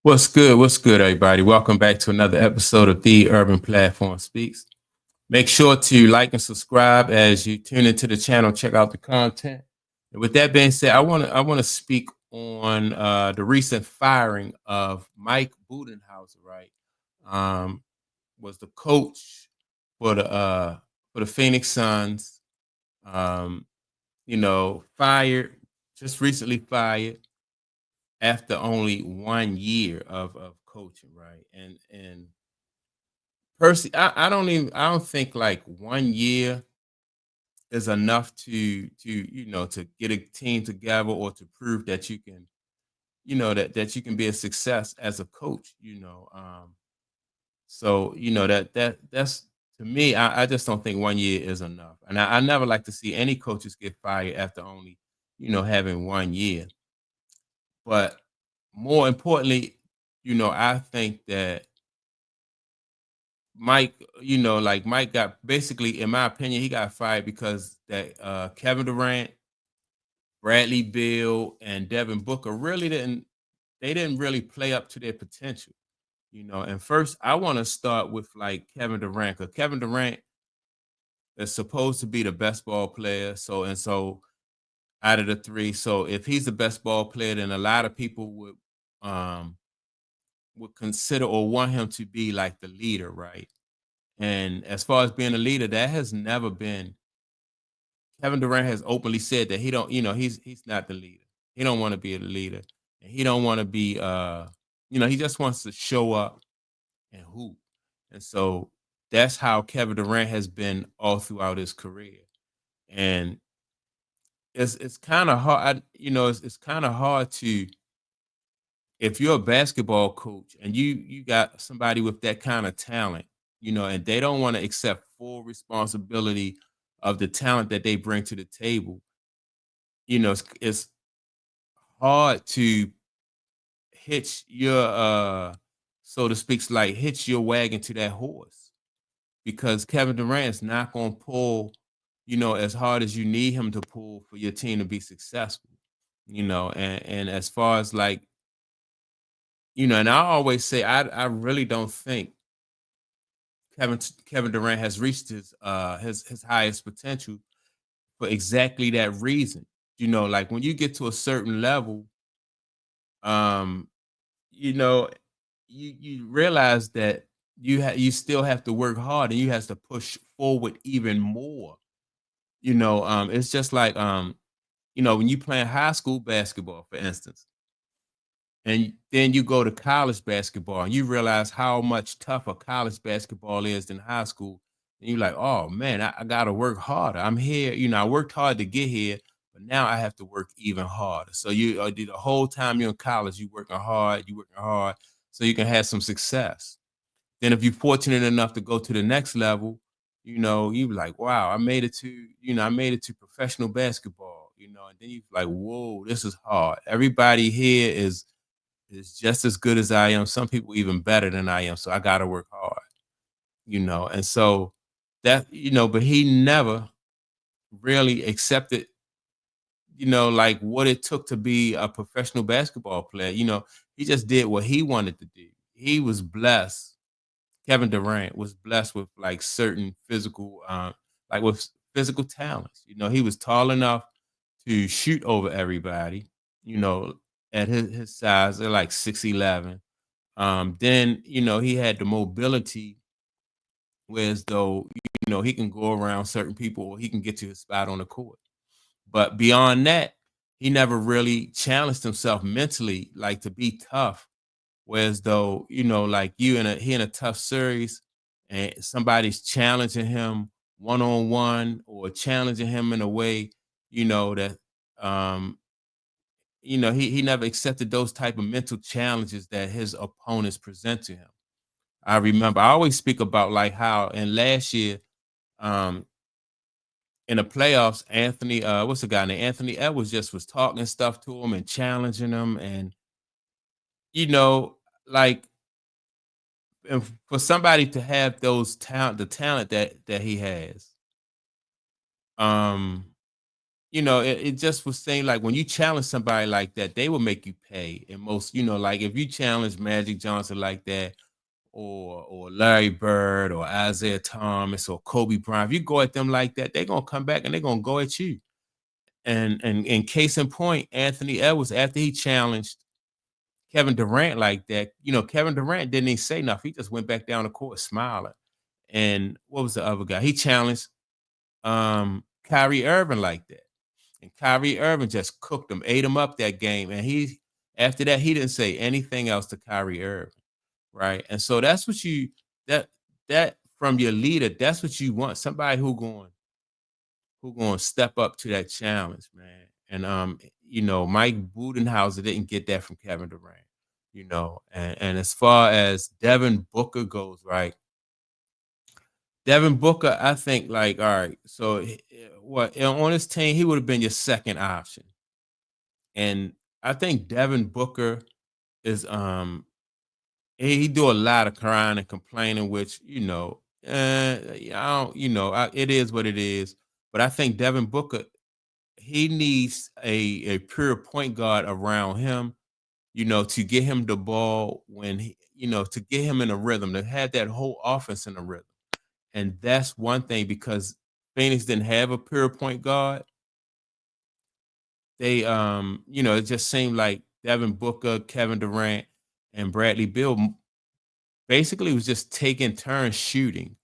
What's good? What's good, everybody? Welcome back to another episode of The Urban Platform Speaks. Make sure to like and subscribe as you tune into the channel. Check out the content. And with that being said, I want to speak on the recent firing of Mike Budenholzer. Right, um, was the coach for the Phoenix Suns. Um, fired just recently fired after only 1 year of coaching, right? And personally, I don't think like 1 year is enough to get a team together or to prove that you can, that you can be a success as a coach, So, that's to me, I just don't think 1 year is enough. And I never like to see any coaches get fired after only, having 1 year. But more importantly, I think that Mike, like Mike got basically, in my opinion, he got fired because that Kevin Durant, Bradley Beal, and Devin Booker they didn't really play up to their potential, And first, I want to start with like Kevin Durant, because Kevin Durant is supposed to be the best ball player. So out of the three, so if he's the best ball player, then a lot of people um would consider or want him to be like the leader, right? And as far as being a leader, that has never been. Kevin Durant has openly said that he don't, he's not the leader. He don't want to be a leader, and he don't want to be, he just wants to show up and hoop. And so that's how Kevin Durant has been all throughout his career. And it's kind of hard, it's kind of hard to, if you're a basketball coach and you got somebody with that kind of talent, and they don't want to accept full responsibility of the talent that they bring to the table, it's hard to hitch your so to speak, like hitch your wagon to that horse, because Kevin Durant's not gonna pull, as hard as you need him to pull for your team to be successful. And as far as like, and I always say I really don't think Kevin Durant has reached his highest potential for exactly that reason. Like when you get to a certain level, um, you know, you realize that you still have to work hard and you have to push forward even more. It's just like when you playing high school basketball, for instance, and then you go to college basketball and you realize how much tougher college basketball is than high school. And you're like, oh man, I gotta work harder. I'm here, I worked hard to get here, but now I have to work even harder. So you the whole time you're in college, you working hard, so you can have some success. Then if you're fortunate enough to go to the next level, you be like, wow, I made it to professional basketball, and then you like, whoa, this is hard. Everybody here is just as good as I am. Some people even better than I am. So I gotta work hard, And so but he never really accepted, like what it took to be a professional basketball player. He just did what he wanted to do. He was blessed. Kevin Durant was blessed with like certain like with physical talents. He was tall enough to shoot over everybody, you know, at his size. They're like 6'11". Then he had the mobility, whereas though he can go around certain people or he can get to his spot on the court. But beyond that, he never really challenged himself mentally, like to be tough. Whereas though like he in a tough series, and somebody's challenging him one on one or challenging him in a way, that um he never accepted those type of mental challenges that his opponents present to him. I always speak about like how in last year, um, in the playoffs, what's the guy named Anthony Edwards just was talking stuff to him and challenging him, and you know, like and for somebody to have the talent that he has, um, it just was saying like when you challenge somebody like that, they will make you pay. And most, like if you challenge Magic Johnson like that, or Larry Bird or Isaiah Thomas or Kobe Bryant, if you go at them like that, they're gonna come back and they're gonna go at you. And case in point, Anthony Edwards, after he challenged Kevin Durant like that, Kevin Durant didn't even say nothing. He just went back down the court smiling. And what was the other guy? He challenged Kyrie Irving like that. And Kyrie Irving just cooked him, ate him up that game. And he after that, he didn't say anything else to Kyrie Irving. Right. And so that's what that that from your leader, that's what you want. Somebody who going to step up to that challenge, man. And Mike Budenholzer didn't get that from Kevin Durant, and as far as Devin Booker goes, right? Devin Booker, I think like, all right, so what on his team, he would have been your second option. And I think Devin Booker is he do a lot of crying and complaining, which I don't, it is what it is. But I think Devin Booker, he needs a pure point guard around him, to get him the ball when to get him in a rhythm, to have that whole offense in a rhythm. And that's one thing because Phoenix didn't have a pure point guard. They it just seemed like Devin Booker, Kevin Durant, and Bradley Beal basically was just taking turns shooting.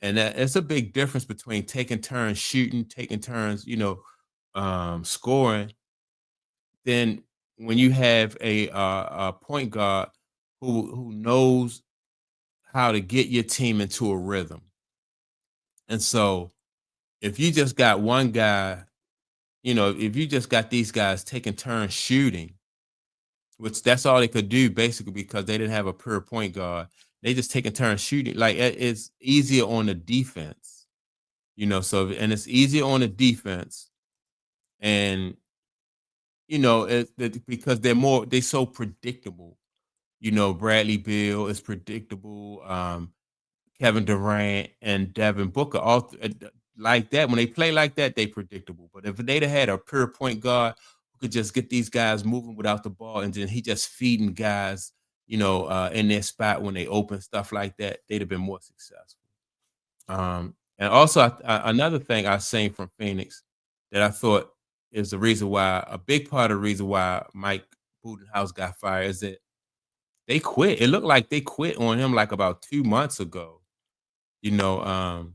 And it's a big difference between taking turns shooting, taking turns, scoring, than when you have a point guard who knows how to get your team into a rhythm. And so if you just got one guy, if you just got these guys taking turns shooting, which that's all they could do basically because they didn't have a pure point guard. They just taking turns shooting. Like it's easier on the defense, So and it's easier on the defense, and because they so predictable. Bradley Beal is predictable. Kevin Durant and Devin Booker, like that. When they play like that, they predictable. But if they'd have had a pure point guard who could just get these guys moving without the ball, and then he just feeding guys, in their spot when they open stuff like that, they'd have been more successful. And also another thing I seen from Phoenix that I thought is the reason why a big part of the reason why Mike Budenhouse got fired is that they quit. It looked like they quit on him like about 2 months ago. You know,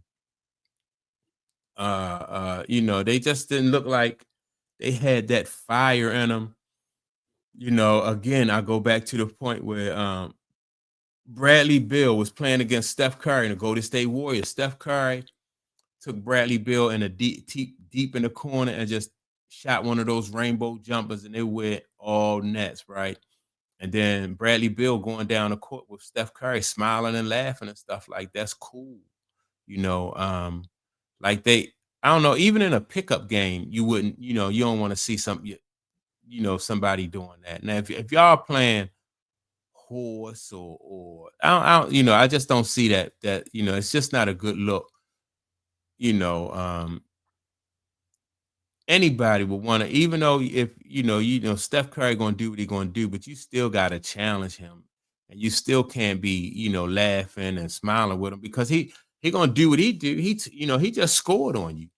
they just didn't look like they had that fire in them. Again, I go back to the point where Bradley Beal was playing against Steph Curry in the Golden State Warriors. Steph Curry took Bradley Beal in a deep in the corner and just shot one of those rainbow jumpers, and it went all nets, right? And then Bradley Beal going down the court with Steph Curry smiling and laughing and stuff like that's cool. You know, um, like I don't know, even in a pickup game, you wouldn't, you don't want to see something, somebody doing that. Now, if y'all playing horse or I just don't see that it's just not a good look. You know, anybody would want to, even though if Steph Curry gonna do what he gonna do, but you still gotta challenge him, and you still can't be laughing and smiling with him because he gonna do what he do. He just scored on you.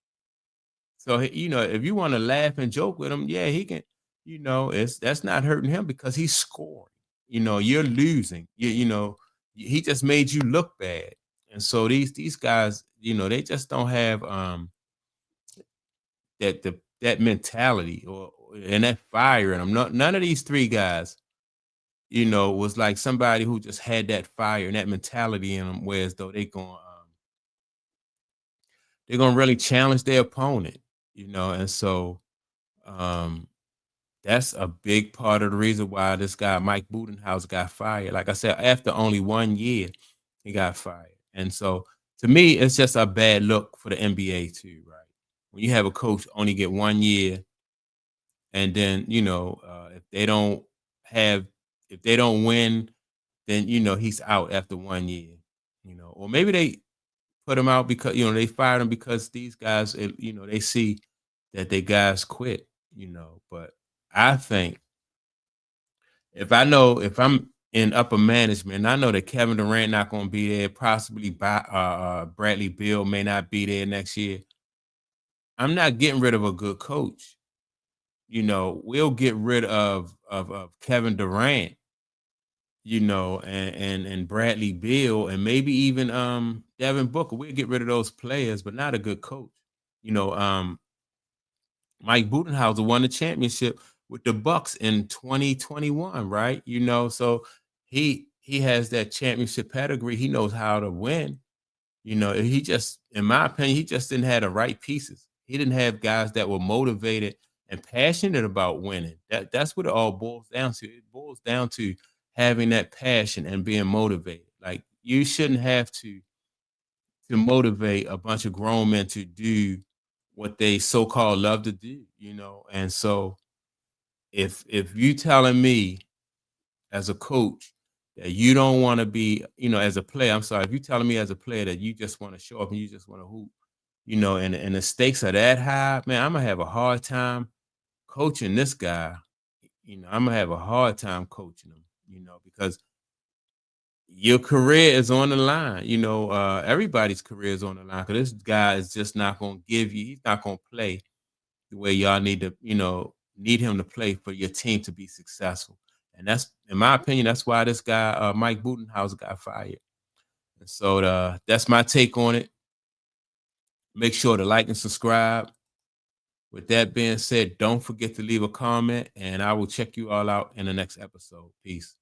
So if you want to laugh and joke with him, yeah, he can. That's not hurting him because he's scoring. You're losing. He just made you look bad, and so these guys, they just don't have that mentality or and that fire in them. None of these three guys, was like somebody who just had that fire and that mentality in them, whereas though they're gonna really challenge their opponent, and so um that's a big part of the reason why this guy Mike Budenhouse got fired. Like I said, after only 1 year, he got fired. And so to me, it's just a bad look for the NBA too, right? When you have a coach only get 1 year, and then if they don't have if they don't win, then he's out after 1 year. Or maybe they put him out because they fired him because these guys, they see that they guys quit, but I think if I'm in upper management, and I know that Kevin Durant not going to be there, possibly Bradley Beal may not be there next year. I'm not getting rid of a good coach. We'll get rid of Kevin Durant, and Bradley Beal, and maybe even Devin Booker. We'll get rid of those players, but not a good coach. You know, um, Mike Budenholzer won the championship with the Bucks in 2021, right? So he has that championship pedigree. He knows how to win. He just, in my opinion, he just didn't have the right pieces. He didn't have guys that were motivated and passionate about winning. That's what it all boils down to. It boils down to having that passion and being motivated. Like, you shouldn't have to motivate a bunch of grown men to do what they so-called love to do. And so if you telling me as a coach that you don't want to be, as a player, I'm sorry, if you telling me as a player that you just want to show up and you just want to hoop, and the stakes are that high, man, I'm gonna have a hard time coaching this guy. I'm gonna have a hard time coaching him, because your career is on the line. Everybody's career is on the line because this guy is just not going to he's not going to play the way y'all need him to play for your team to be successful. And that's, in my opinion, that's why this guy, Mike Budenholzer, got fired. And so that's my take on it. Make sure to like and subscribe. With that being said, don't forget to leave a comment, and I will check you all out in the next episode. Peace.